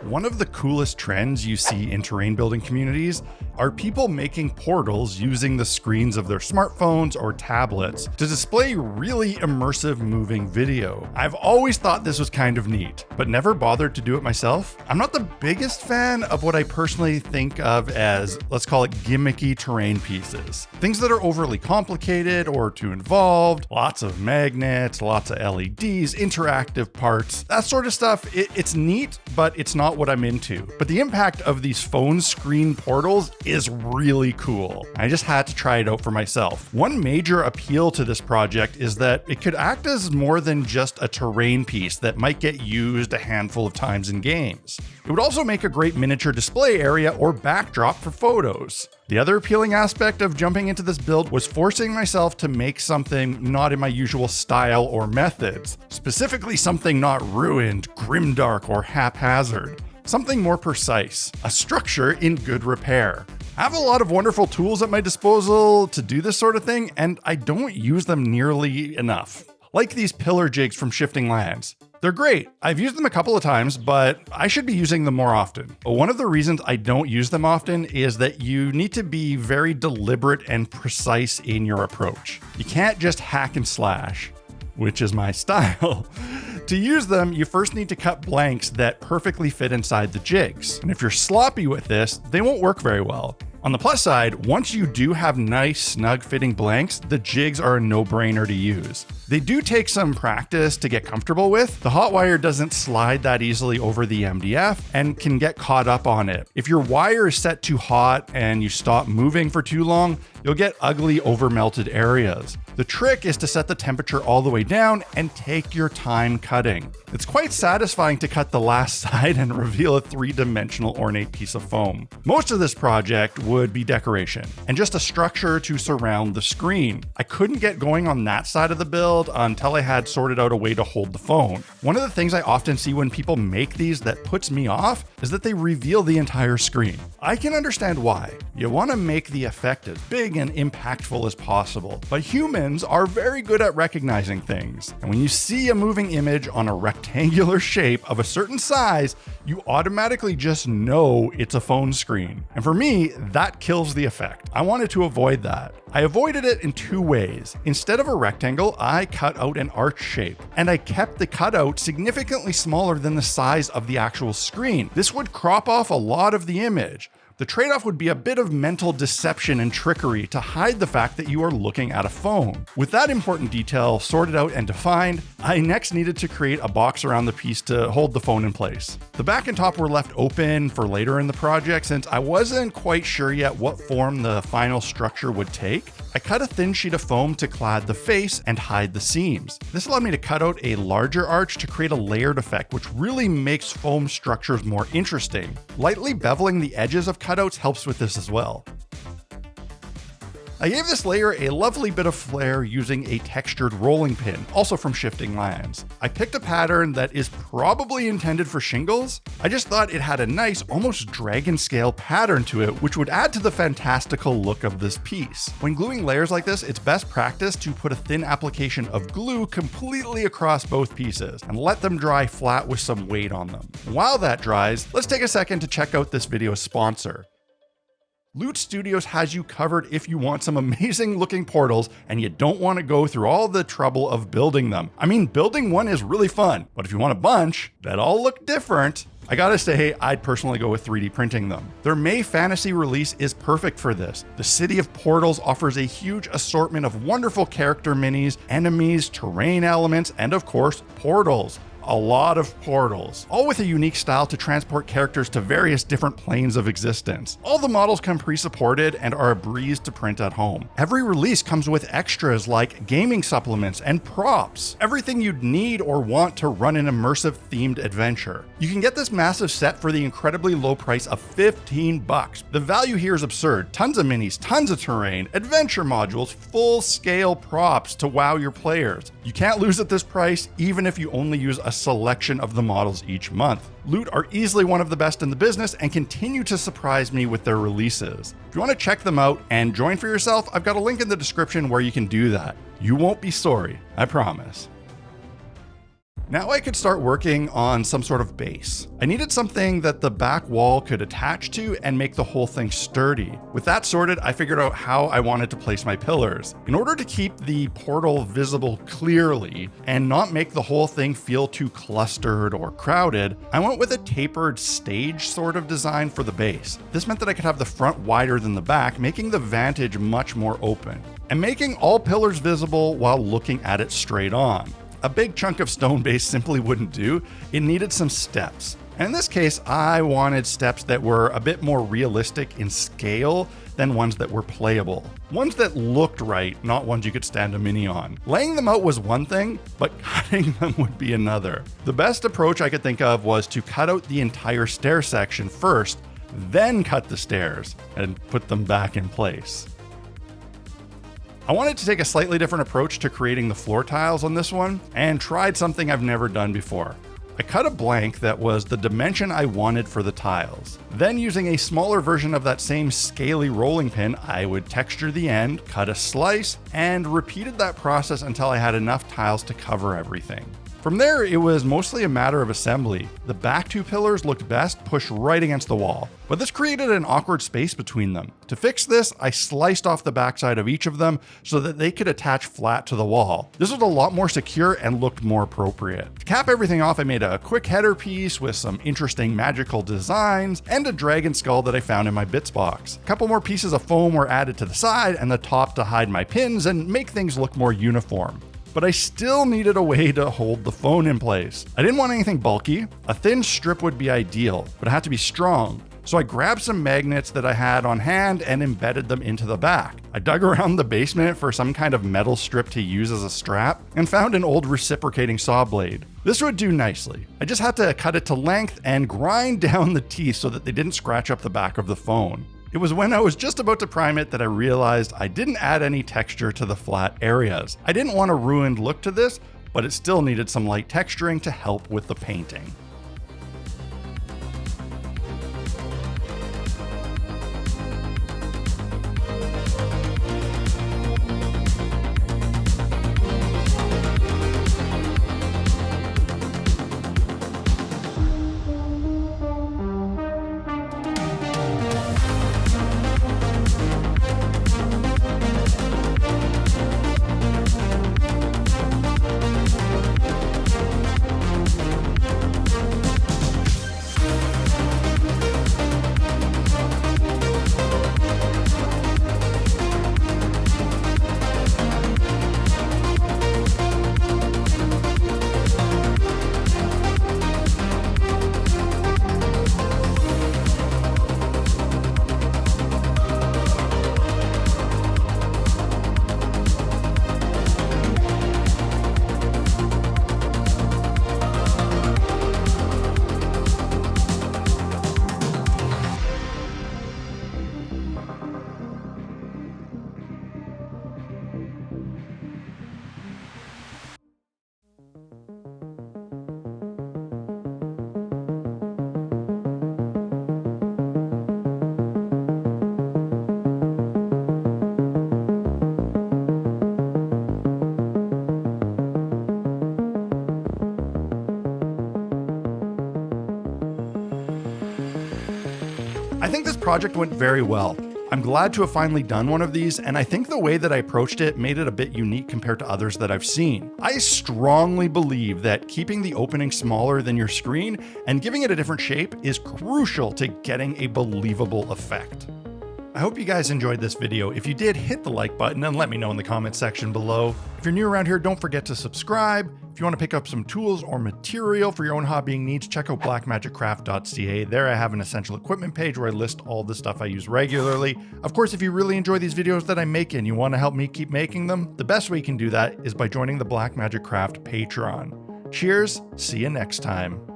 One of the coolest trends you see in terrain building communities are people making portals using the screens of their smartphones or tablets to display really immersive moving video. I've always thought this was kind of neat, but never bothered to do it myself. I'm not the biggest fan of what I personally think of as, let's call it gimmicky terrain pieces. Things that are overly complicated or too involved, lots of magnets, lots of LEDs, interactive parts, that sort of stuff. It's neat, but it's not what I'm into. But the impact of these phone screen portals is really cool. I just had to try it out for myself. One major appeal to this project is that it could act as more than just a terrain piece that might get used a handful of times in games. It would also make a great miniature display area or backdrop for photos. The other appealing aspect of jumping into this build was forcing myself to make something not in my usual style or methods, specifically something not ruined, grimdark, or haphazard. Something more precise, a structure in good repair. I have a lot of wonderful tools at my disposal to do this sort of thing, and I don't use them nearly enough. Like these pillar jigs from Shifting Lands. They're great. I've used them a couple of times, but I should be using them more often. One of the reasons I don't use them often is that you need to be very deliberate and precise in your approach. You can't just hack and slash, which is my style. To use them, you first need to cut blanks that perfectly fit inside the jigs. And if you're sloppy with this, they won't work very well. On the plus side, once you do have nice, snug-fitting blanks, the jigs are a no-brainer to use. They do take some practice to get comfortable with. The hot wire doesn't slide that easily over the MDF and can get caught up on it. If your wire is set too hot and you stop moving for too long, you'll get ugly over-melted areas. The trick is to set the temperature all the way down and take your time cutting. It's quite satisfying to cut the last side and reveal a three-dimensional ornate piece of foam. Most of this project would be decoration and just a structure to surround the screen. I couldn't get going on that side of the build until I had sorted out a way to hold the phone. One of the things I often see when people make these that puts me off is that they reveal the entire screen. I can understand why. You want to make the effect as big and impactful as possible, but humans are very good at recognizing things. And when you see a moving image on a rectangular shape of a certain size, you automatically just know it's a phone screen. And for me, that kills the effect. I wanted to avoid that. I avoided it in two ways. Instead of a rectangle, I cut out an arch shape, and I kept the cutout significantly smaller than the size of the actual screen. This would crop off a lot of the image. The trade-off would be a bit of mental deception and trickery to hide the fact that you are looking at a phone. With that important detail sorted out and defined, I next needed to create a box around the piece to hold the phone in place. The back and top were left open for later in the project since I wasn't quite sure yet what form the final structure would take. I cut a thin sheet of foam to clad the face and hide the seams. This allowed me to cut out a larger arch to create a layered effect, which really makes foam structures more interesting. Lightly beveling the edges of cutouts helps with this as well. I gave this layer a lovely bit of flair using a textured rolling pin, also from Shifting Lands. I picked a pattern that is probably intended for shingles. I just thought it had a nice, almost dragon scale pattern to it, which would add to the fantastical look of this piece. When gluing layers like this, it's best practice to put a thin application of glue completely across both pieces and let them dry flat with some weight on them. While that dries, let's take a second to check out this video's sponsor. Loot Studios has you covered if you want some amazing looking portals and you don't want to go through all the trouble of building them. I mean, building one is really fun, but if you want a bunch that all look different, I gotta say, I'd personally go with 3D printing them. Their May Fantasy release is perfect for this. The City of Portals offers a huge assortment of wonderful character minis, enemies, terrain elements, and of course, portals. A lot of portals, all with a unique style to transport characters to various different planes of existence. All the models come pre-supported and are a breeze to print at home. Every release comes with extras like gaming supplements and props, everything you'd need or want to run an immersive themed adventure. You can get this massive set for the incredibly low price of $15. The value here is absurd. Tons of minis, tons of terrain, adventure modules, full-scale props to wow your players. You can't lose at this price, even if you only use a selection of the models each month. Loot are easily one of the best in the business and continue to surprise me with their releases. If you want to check them out and join for yourself, I've got a link in the description where you can do that. You won't be sorry, I promise. Now I could start working on some sort of base. I needed something that the back wall could attach to and make the whole thing sturdy. With that sorted, I figured out how I wanted to place my pillars. In order to keep the portal visible clearly and not make the whole thing feel too clustered or crowded, I went with a tapered stage sort of design for the base. This meant that I could have the front wider than the back, making the vantage much more open, and making all pillars visible while looking at it straight on. A big chunk of stone base simply wouldn't do. It needed some steps. And in this case, I wanted steps that were a bit more realistic in scale than ones that were playable. Ones that looked right, not ones you could stand a mini on. Laying them out was one thing, but cutting them would be another. The best approach I could think of was to cut out the entire stair section first, then cut the stairs and put them back in place. I wanted to take a slightly different approach to creating the floor tiles on this one and tried something I've never done before. I cut a blank that was the dimension I wanted for the tiles. Then using a smaller version of that same scaly rolling pin, I would texture the end, cut a slice, and repeated that process until I had enough tiles to cover everything. From there, it was mostly a matter of assembly. The back two pillars looked best pushed right against the wall, but this created an awkward space between them. To fix this, I sliced off the backside of each of them so that they could attach flat to the wall. This was a lot more secure and looked more appropriate. To cap everything off, I made a quick header piece with some interesting magical designs and a dragon skull that I found in my bits box. A couple more pieces of foam were added to the side and the top to hide my pins and make things look more uniform. But I still needed a way to hold the phone in place. I didn't want anything bulky. A thin strip would be ideal, but it had to be strong. So I grabbed some magnets that I had on hand and embedded them into the back. I dug around the basement for some kind of metal strip to use as a strap and found an old reciprocating saw blade. This would do nicely. I just had to cut it to length and grind down the teeth so that they didn't scratch up the back of the phone. It was when I was just about to prime it that I realized I didn't add any texture to the flat areas. I didn't want a ruined look to this, but it still needed some light texturing to help with the painting. I think this project went very well. I'm glad to have finally done one of these, and I think the way that I approached it made it a bit unique compared to others that I've seen. I strongly believe that keeping the opening smaller than your screen and giving it a different shape is crucial to getting a believable effect. I hope you guys enjoyed this video. If you did, hit the like button and let me know in the comment section below. If you're new around here, don't forget to subscribe. If you want to pick up some tools or material for your own hobbying needs, check out blackmagiccraft.ca. There I have an essential equipment page where I list all the stuff I use regularly. Of course, if you really enjoy these videos that I make and you want to help me keep making them, the best way you can do that is by joining the Black Magic Craft Patreon. Cheers, see you next time.